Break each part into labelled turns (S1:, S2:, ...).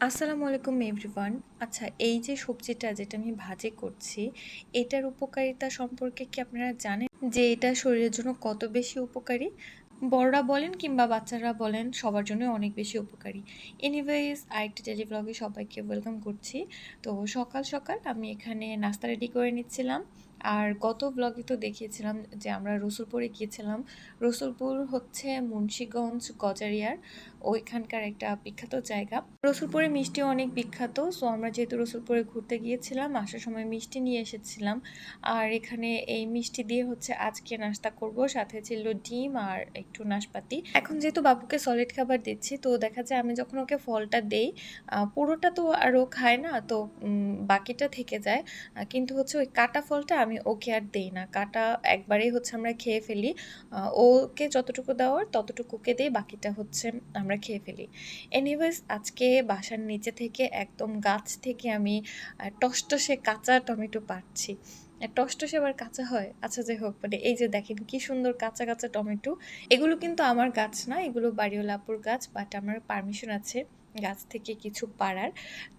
S1: আসসালামু আলাইকুম এভরিওয়ান। আচ্ছা, এই যে সবজিটা যেটা আমি ভাজি করছি, এটার উপকারিতা সম্পর্কে কি আপনারা জানেন? যে এটা শরীরের জন্য কত বেশি উপকারী? বড়রা বলেন কিংবা বাচ্চারা বলেন, সবার জন্যই অনেক বেশি উপকারী। এনিওয়েজ, আরেকটি ডেইলি ভ্লগে সবাইকে ওয়েলকাম করছি। তো সকাল সকাল আমি এখানে নাস্তা রেডি করে নিচ্ছিলাম। আর গত ভ্লগে তো দেখিয়েছিলাম যে আমরা রসুলপুরে গিয়েছিলাম। রসুলপুর হচ্ছে মুন্সিগঞ্জ গজারিয়ার ওইখানকার একটা বিখ্যাত জায়গা। রসুলপুরে মিষ্টি অনেক বিখ্যাত। সো আমরা যেহেতু রসুলপুরে ঘুরতে গিয়েছিলাম, আসার সময় মিষ্টি নিয়ে এসেছিলাম। আর এখানে এই মিষ্টি দিয়ে হচ্ছে আজকে নাস্তা করব, সাথে ছিল ডিম আর একটু নাশপাতি। এখন যেহেতু বাবুকে সলিড খাবার দিচ্ছি, তো দেখা যায় আমি যখন ওকে ফলটা দেই, পুরোটা তো আর ও খায় না, তো বাকিটা থেকে যায়। কিন্তু হচ্ছে ওই কাটা ফলটা আমি ওকে আর দেই না, কাটা একবারেই হচ্ছে আমরা খেয়ে ফেলি। ওকে যতটুকু দেওয়ার ততটুকু ওকে দিই, বাকিটা হচ্ছে আমরা খেয়ে ফেলি। এনিওয়েজ, আজকে বাসার নিচে থেকে একদম গাছ থেকে আমি টসটসে কাঁচা টমেটো পাচ্ছি। টসটসে আবার কাঁচা হয়? আচ্ছা, যাই হোক, মানে এই যে দেখেন কি সুন্দর কাঁচা কাঁচা টমেটো। এগুলো কিন্তু আমার গাছ না, এগুলো বাড়িওয়ালা আপুর গাছ, বাট আমার পারমিশন আছে গাছ থেকে কিছু পাড়ার।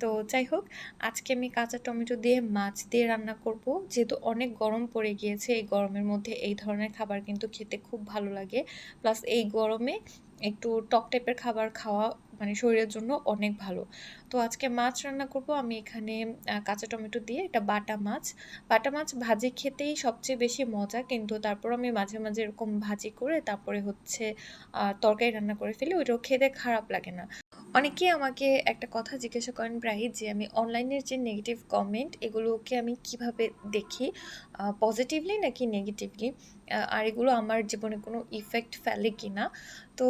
S1: তো যাই হোক, আজকে আমি কাঁচা টমেটো দিয়ে মাছ দিয়ে রান্না করব। যেহেতু অনেক গরম পড়ে গিয়েছে, এই গরমের মধ্যে এই ধরনের খাবার কিন্তু খেতে খুব ভালো লাগে। প্লাস এই গরমে একটু টক টাইপের খাবার খাওয়া মানে শরীরের জন্য অনেক ভালো। তো আজকে মাছ রান্না করব আমি এখানে কাঁচা টমেটো দিয়ে। এটা বাটা মাছ। বাটা মাছ ভাজি খেতেই সবচেয়ে বেশি মজা, কিন্তু তারপর আমি মাঝে মাঝে এরকম ভাজি করে তারপরে হচ্ছে তরকারি রান্না করে ফেলি, ওইটাও খেতে খারাপ লাগে না। অনেকেই আমাকে একটা কথা জিজ্ঞাসা করেন প্রায়ই, যে আমি অনলাইনের যে নেগেটিভ কমেন্ট এগুলোকে আমি কিভাবে দেখি, পজিটিভলি নাকি নেগেটিভলি, আর এগুলো আমার জীবনে কোনো ইফেক্ট ফেলে কি না। তো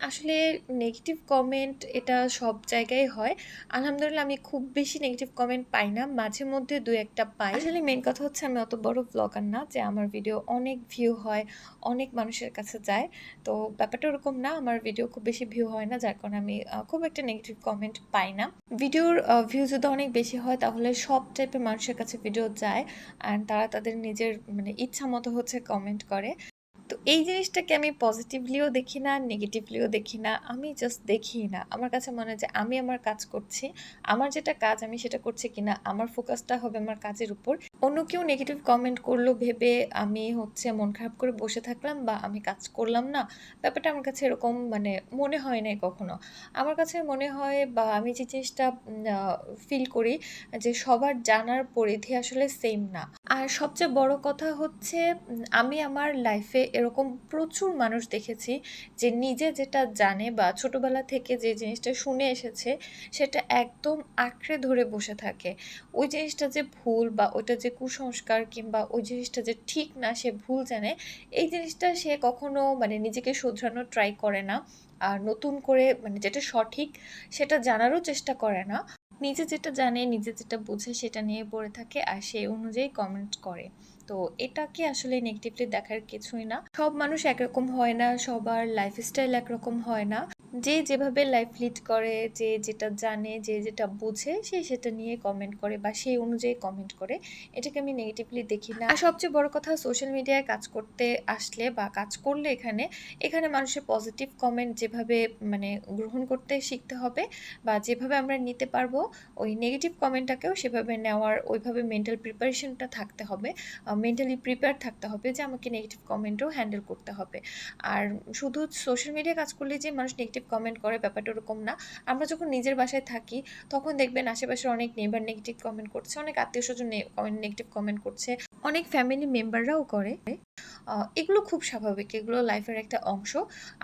S1: আসলে নেগেটিভ কমেন্ট এটা সব জায়গায় হয়। আলহামদুলিল্লাহ আমি খুব বেশি নেগেটিভ কমেন্ট পাই না, মাঝে মধ্যে দু একটা পাই। আসলে মেন কথা হচ্ছে আমি অত বড় ব্লগার না যে আমার ভিডিও অনেক ভিউ হয়, অনেক মানুষের কাছে যায়। তো ব্যাপারটা ওরকম না, আমার ভিডিও খুব বেশি ভিউ হয় না, যার কারণে আমি খুব একটা নেগেটিভ কমেন্ট পাই না। ভিডিওর ভিউ যদি অনেক বেশি হয় তাহলে সব টাইপের মানুষের কাছে ভিডিও যায়, অ্যান্ড তারা তাদের নিজের মানে ইচ্ছা মতো হচ্ছে কমেন্ট করে। তো এই জিনিসটাকে আমি পজিটিভলিও দেখি না, নেগেটিভলিও দেখি না, আমি জাস্ট দেখি না। আমার কাছে মনে হয় যে আমি আমার কাজ করছি, আমার যেটা কাজ আমি সেটা করছি কিনা, আমার ফোকাসটা হবে আমার কাজের উপর। অন্য কেউ নেগেটিভ কমেন্ট করলো ভেবে আমি হচ্ছে মন খারাপ করে বসে থাকলাম বা আমি কাজ করলাম না, ব্যাপারটা আমার কাছে এরকম মানে মনে হয় নাই কখনো। আমার কাছে মনে হয় বা আমি যে জিনিসটা ফিল করি, যে সবার জানার পরিধি আসলে সেম না। আর সবচেয়ে বড় কথা হচ্ছে, আমি আমার লাইফে এরকম প্রচুর মানুষ দেখেছি যে নিজে যেটা জানে বা ছোটবেলা থেকে যে জিনিসটা শুনে এসেছে সেটা একদম আঁকড়ে ধরে বসে থাকে। ওই জিনিসটা যে ভুল বা ওইটা যে কুসংস্কার কিংবা ওই জিনিসটা যে ঠিক না, সে ভুল জানে। এই জিনিসটা সে কখনো মানে নিজেকে শোধরানোর ট্রাই করে না, আর নতুন করে মানে যেটা সঠিক সেটা জানারও চেষ্টা করে না। নিজে যেটা জানে, নিজে যেটা বুঝে সেটা নিয়ে পড়ে থাকে আর সেই অনুযায়ী কমেন্ট করে। তো এটাকে আসলে নেগেটিভলি দেখার কিছুই না। সব মানুষ একরকম হয় না, সবার লাইফস্টাইল একরকম হয় না। যে যেভাবে লাইফ লিড করে, যে যেটা জানে, যে যেটা বুঝে, সে সেটা নিয়ে কমেন্ট করে বা সেই অনুযায়ী কমেন্ট করে। এটাকে আমি নেগেটিভলি দেখি না। আর সবচেয়ে বড় কথা, সোশ্যাল মিডিয়ায় কাজ করতে আসলে বা কাজ করলে এখানে এখানে মানুষের পজিটিভ কমেন্ট যেভাবে মানে গ্রহণ করতে শিখতে হবে বা যেভাবে আমরা নিতে পারবো, ওই নেগেটিভ কমেন্টটাকেও সেভাবে নেওয়ার ওইভাবে মেন্টাল প্রিপারেশনটা থাকতে হবে। মেন্টালি প্রিপেয়ার থাকতে হবে যে আমাকে নেগেটিভ কমেন্টও হ্যান্ডেল করতে হবে। আর শুধু সোশ্যাল মিডিয়ায় কাজ করলে যে মানুষ নেগেটিভ কমেন্ট করে ব্যাপারটা ওরকম না। আমরা যখন নিজের বাসায় থাকি তখন দেখবেন আশেপাশের অনেক নেইবার নেগেটিভ কমেন্ট করছে, অনেক আত্মীয় স্বজন নেগেটিভ কমেন্ট করছে, অনেক ফ্যামিলি মেম্বাররাও করে। এগুলো খুব স্বাভাবিক, এগুলো লাইফের একটা অংশ।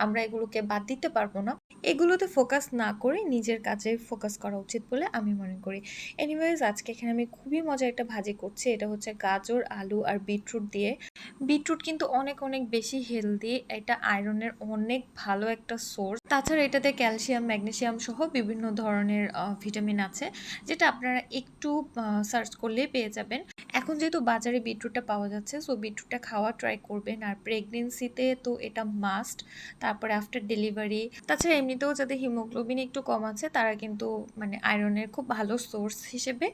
S1: আমরা এগুলোকে বাদ দিতে পারবো না। এগুলোতে ফোকাস না করে নিজের কাজে ফোকাস করা উচিত বলে আমি মনে করি। এনিওয়েজ, আজকে এখানে আমি খুবই মজার একটা ভাজি করছি। এটা হচ্ছে গাজর, আলু আর বিটরুট দিয়ে। বিটরুট কিন্তু অনেক অনেক বেশি হেলদি, এটা আয়রনের অনেক ভালো একটা সোর্স। তাছাড়া এটাতে ক্যালসিয়াম, ম্যাগনেসিয়াম সহ বিভিন্ন ধরনের ভিটামিন আছে, যেটা আপনারা একটু সার্চ করলেই পেয়ে যাবেন। এখন যেহেতু বাজারে বিটরুটটা পাওয়া যাচ্ছে, সো বিটরুটটা খাওয়া ট্রাই করবেন। আর প্রেগনেন্সিতে তো এটা মাস্ট, তারপরে আফটার ডেলিভারি। তাছাড়া এমনিতেও যাদের হিমোগ্লোবিন একটু কম আছে তারা কিন্তু মানে আয়রনের খুব ভালো সোর্স হিসেবে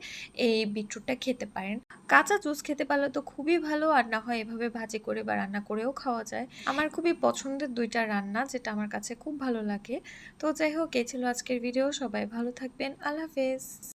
S1: এই বিটরুটটা খেতে পারেন। কাঁচা জুস খেতে পারলে তো খুবই ভালো, আর না হয় এভাবে ভাজি করে বা রান্না করেও খাওয়া যায়। আমার খুবই পছন্দের ২ টা রান্না, যেটা আমার কাছে খুব ভালো লাগে। তো যাই হোক, এই ছিল আজকের ভিডিও। সবাই ভালো থাকবেন। আল্লাহ হাফেজ।